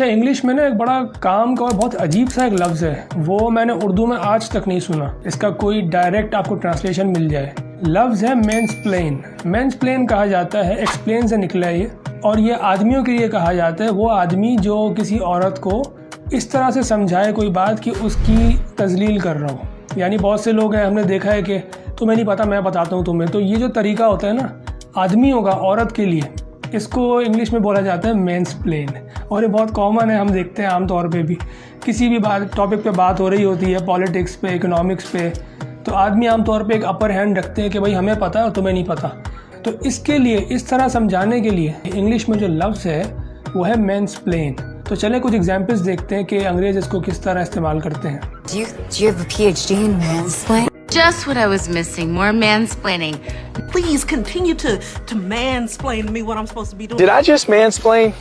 अच्छा, इंग्लिश में ना एक बड़ा काम का और बहुत अजीब सा एक लफ्ज़ है, वो मैंने उर्दू में आज तक नहीं सुना। इसका कोई डायरेक्ट आपको ट्रांसलेशन मिल जाए। लफ्ज़ है मेंसप्लेन। मेंसप्लेन कहा जाता है, एक्सप्लेन से निकला है ये, और ये आदमियों के लिए कहा जाता है। वो आदमी जो किसी औरत को इस तरह से समझाए कोई बात कि उसकी तजलील कर रहा हो। यानी बहुत से लोग हैं, हमने देखा है कि तुम्हें नहीं पता मैं बताता हूँ तुम्हें। तो ये जो तरीका होता है ना आदमियों का औरत के लिए, इसको इंग्लिश में बोला जाता है मेंसप्लेन। और ये बहुत कॉमन है, हम देखते हैं आमतौर पे भी किसी भी बात टॉपिक पे बात हो रही होती है, पॉलिटिक्स पे, इकोनॉमिक्स पे, तो आदमी आमतौर पे एक अपर हैंड रखते हैं कि भाई हमें पता है और तुम्हें नहीं पता। तो इसके लिए, इस तरह समझाने के लिए इंग्लिश में जो लफ्ज़ है वो है मेंसप्लेन। तो चलें कुछ एग्जाम्पल्स देखते हैं कि अंग्रेज़ इसको किस तरह इस्तेमाल करते हैं। Do you have a PhD in mansplaining? Just what I was missing, more mansplaining. Please continue to mansplain to me what I'm supposed to be doing. Did I just mansplain?